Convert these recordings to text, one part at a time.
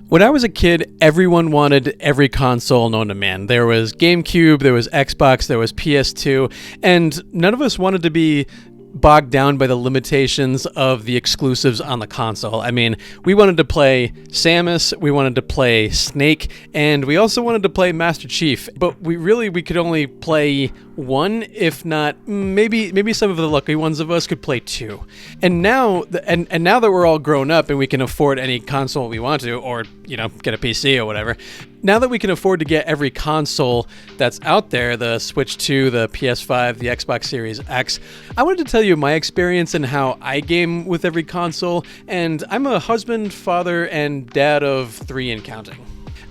When I was a kid, everyone wanted every console known to man. There was GameCube, there was Xbox, there was PS2, and none of us wanted to be bogged down by the limitations of the exclusives on the console. I mean, we wanted to play Samus, we wanted to play Snake, and we also wanted to play Master Chief, but we could only play one, if not maybe some of the lucky ones of us could play two. And now now that we're all grown up and we can afford any console we want to, or get a PC or whatever, now that we can afford to get every console that's out there, the Switch 2, the PS5, the Xbox Series X, I wanted to tell you my experience and how I game with every console, and I'm a husband, father, and dad of 3 and counting.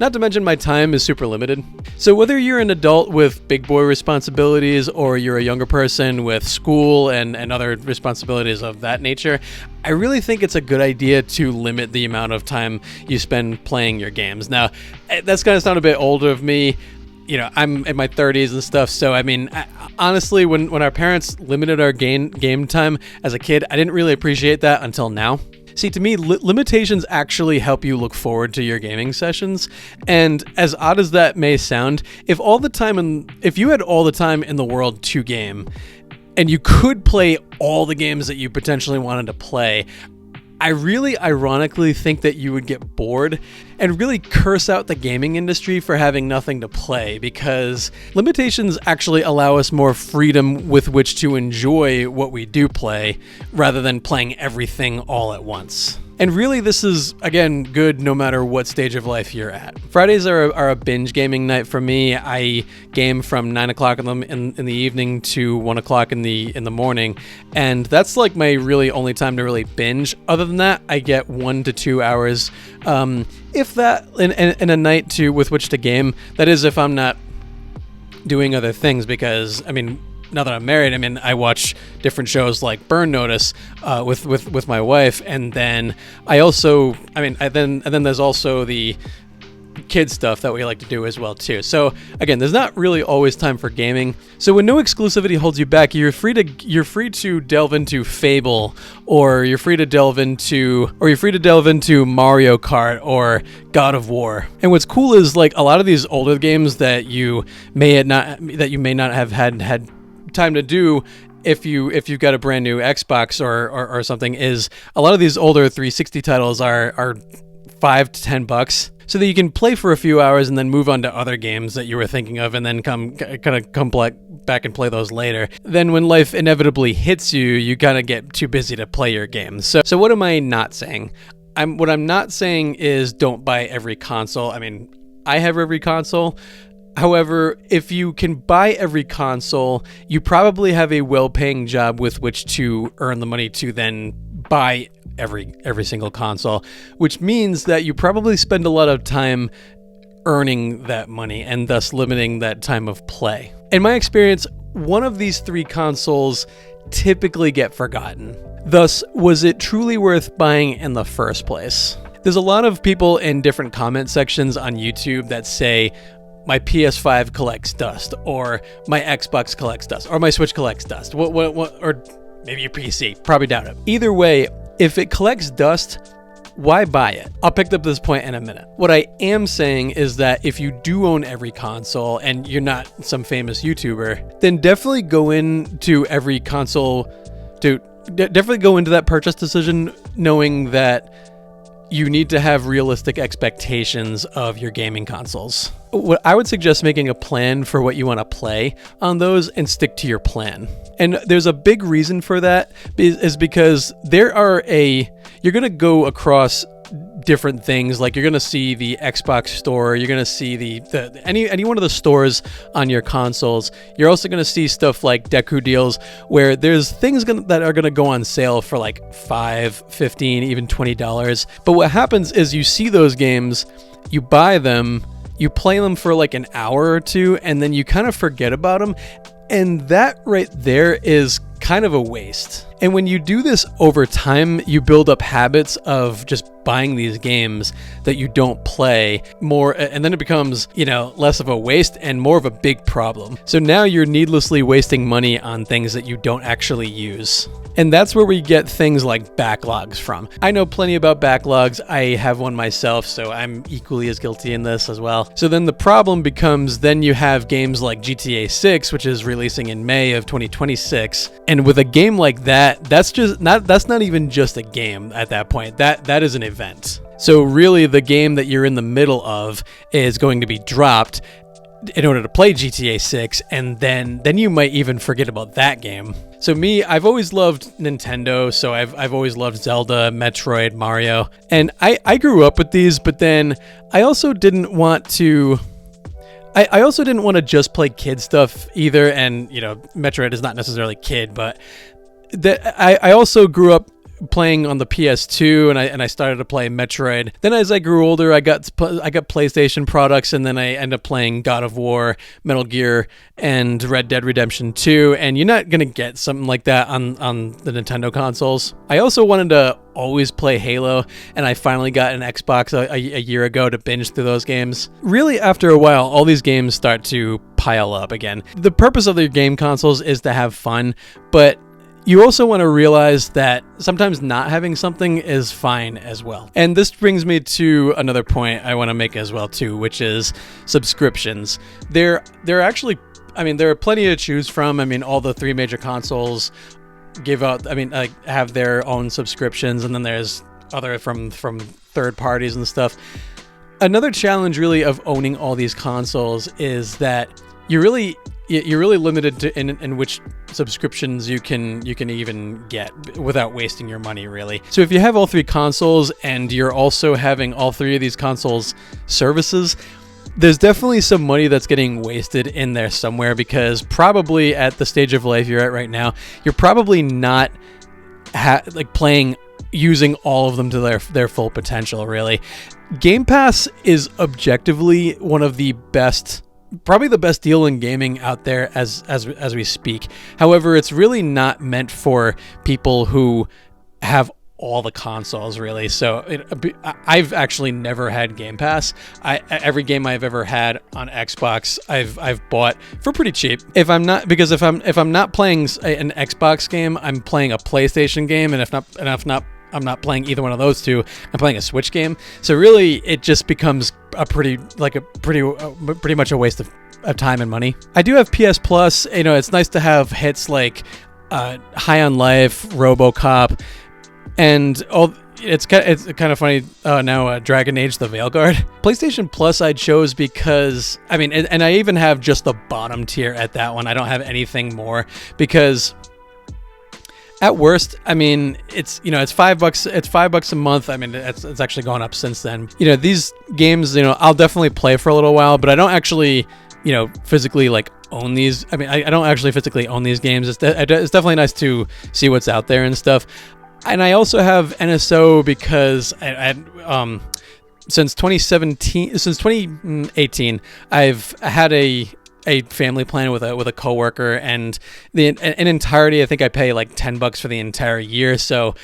Not to mention my time is super limited. So whether you're an adult with big boy responsibilities or you're a younger person with school and other responsibilities of that nature, I really think it's a good idea to limit the amount of time you spend playing your games. Now, that's going to sound a bit older of me. I'm in my 30s and stuff, so I mean, honestly, when our parents limited our game time as a kid, I didn't really appreciate that until now. See, to me, limitations actually help you look forward to your gaming sessions. And as odd as that may sound, if you had all the time in the world to game, and you could play all the games that you potentially wanted to play, I really ironically think that you would get bored and really curse out the gaming industry for having nothing to play, because limitations actually allow us more freedom with which to enjoy what we do play rather than playing everything all at once. And really, this is, again, good no matter what stage of life you're at. Fridays are a binge gaming night for me. I game from 9 o'clock in the evening to 1 o'clock in the morning, and that's like my really only time to really binge. Other than that, I get 1 to 2 hours, if that, in a night with which to game. That is if I'm not doing other things, because, I mean, now that I'm married, I mean, I watch different shows like Burn Notice with my wife, and then then there's also the kid stuff that we like to do as well too. So again, there's not really always time for gaming. So when no exclusivity holds you back, you're free to delve into Fable, or you're free to delve into Mario Kart or God of War. And what's cool is, like, a lot of these older games that you may not have had time to do if you've got a brand new Xbox or something, is a lot of these older 360 titles are $5 to $10, so that you can play for a few hours and then move on to other games that you were thinking of, and then come back and play those later. Then when life inevitably hits you, you kind of get too busy to play your games. So what am I not saying? What I'm not saying is don't buy every console. I mean, I have every console. However, if you can buy every console, you probably have a well-paying job with which to earn the money to then buy every single console, which means that you probably spend a lot of time earning that money and thus limiting that time of play. In my experience, one of these 3 consoles typically get forgotten. Thus, was it truly worth buying in the first place? There's a lot of people in different comment sections on YouTube that say, my PS5 collects dust, or my Xbox collects dust, or my Switch collects dust. What, or maybe your PC. Probably doubt it. Either way, if it collects dust, why buy it? I'll pick up this point in a minute. What I am saying is that if you do own every console and you're not some famous YouTuber, then definitely go into every console definitely go into that purchase decision knowing that you need to have realistic expectations of your gaming consoles. What I would suggest making a plan for what you want to play on those and stick to your plan. And there's a big reason for that is because you're going to go across different things. Like, you're going to see the Xbox store, you're going to see any one of the stores on your consoles. You're also going to see stuff like Deku deals, where there's things that are going to go on sale for like $5, $15, even $20. But what happens is you see those games, you buy them, you play them for like an hour or two, and then you kind of forget about them. And that right there is kind of a waste. And when you do this over time, you build up habits of just buying these games that you don't play more, and then it becomes, less of a waste and more of a big problem. So now you're needlessly wasting money on things that you don't actually use. And that's where we get things like backlogs from. I know plenty about backlogs. I have one myself, so I'm equally as guilty in this as well. So then the problem becomes then you have games like GTA 6, which is releasing in May of 2026. And with a game like that, that's not even just a game at that point. That is an event. So really the game that you're in the middle of is going to be dropped in order to play GTA 6, and then you might even forget about that game. So me, I've always loved Nintendo, so I've always loved Zelda, Metroid, Mario, and I grew up with these, but then I also didn't want to just play kid stuff either, and Metroid is not necessarily kid, but I also grew up playing on the PS2, and I started to play Metroid. Then as I grew older, I got PlayStation products, and then I ended up playing God of War, Metal Gear, and Red Dead Redemption 2. And you're not gonna get something like that on the Nintendo consoles. I also wanted to always play Halo, and I finally got an Xbox a year ago to binge through those games. Really, after a while, all these games start to pile up again. The purpose of their game consoles is to have fun, but you also want to realize that sometimes not having something is fine as well. And this brings me to another point I want to make as well too, which is subscriptions. There are plenty to choose from. I mean, all the three major consoles have their own subscriptions, and then there's other from third parties and stuff. Another challenge really of owning all these consoles is that you're really limited to in which subscriptions you can even get without wasting your money, really. So if you have all three consoles and you're also having all three of these consoles services, there's definitely some money that's getting wasted in there somewhere, because probably at the stage of life you're at right now, you're probably not playing using all of them to their full potential, really. Game Pass is objectively one of the best, probably the best deal in gaming out there as we speak. However, it's really not meant for people who have all the consoles, really. So I've actually never had Game Pass. Every game I've ever had on Xbox, I've bought for pretty cheap. If I'm not playing an Xbox game, I'm playing a PlayStation game, and if not, I'm not playing either one of those two. I'm playing a Switch game. So really, it just becomes pretty much a waste of time and money. I do have PS Plus. It's nice to have hits like High on Life, RoboCop, and all. It's kind of funny now. Dragon Age: The Veilguard. PlayStation Plus I chose because and I even have just the bottom tier at that one. I don't have anything more because, at worst, it's $5. It's $5 a month. It's actually gone up since then. These games, I'll definitely play for a little while, but I don't actually, physically own these. I don't actually physically own these games. It's definitely nice to see what's out there and stuff. And I also have NSO because since 2018, I've had a family plan with a coworker, and in entirety, I think I pay like $10 for the entire year. So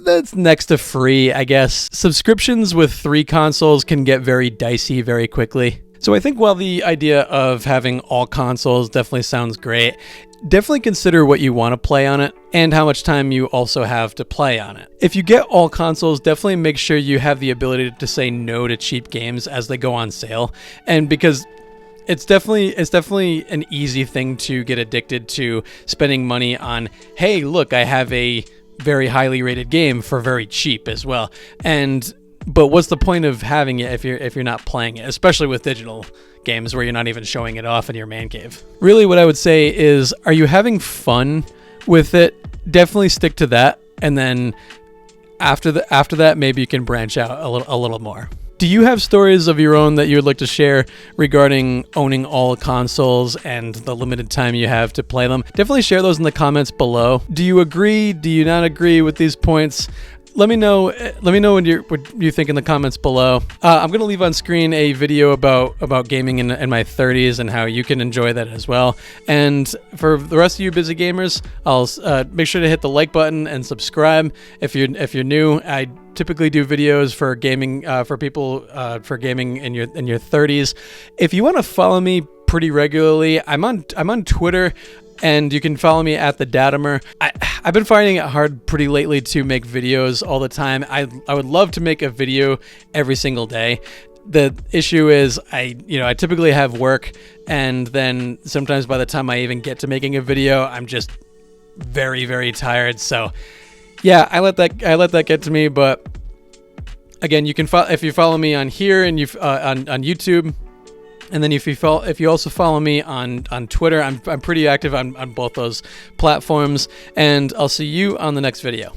that's next to free, I guess. Subscriptions with three consoles can get very dicey very quickly. So I think while the idea of having all consoles definitely sounds great, definitely consider what you want to play on it and how much time you also have to play on it. If you get all consoles, definitely make sure you have the ability to say no to cheap games as they go on sale. And because it's definitely an easy thing to get addicted to, spending money on, hey, look, I have a very highly rated game for very cheap as well. But what's the point of having it if you're not playing it, especially with digital games where you're not even showing it off in your man cave? Really, what I would say is, are you having fun with it? Definitely stick to that, and then after that, maybe you can branch out a little more. Do you have stories of your own that you would like to share regarding owning all consoles and the limited time you have to play them? Definitely share those in the comments below. Do you agree? Do you not agree with these points? Let me know what you think in the comments below. I'm going to leave on screen a video about gaming in my 30s and how you can enjoy that as well. And for the rest of you busy gamers, I'll make sure to hit the like button and subscribe if you're new. I typically do videos for gaming for people for gaming in your 30s. If you want to follow me pretty regularly, I'm on Twitter. and you can follow me at the Datamer. I've been finding it hard pretty lately to make videos all the time. I would love to make a video every single day. The issue is I typically have work, and then sometimes by the time I even get to making a video, I'm just very, very tired. So yeah, I let that get to me. But again, you can if you follow me on here and on YouTube, and then if you also follow me on Twitter, I'm pretty active on both those platforms, and I'll see you on the next video.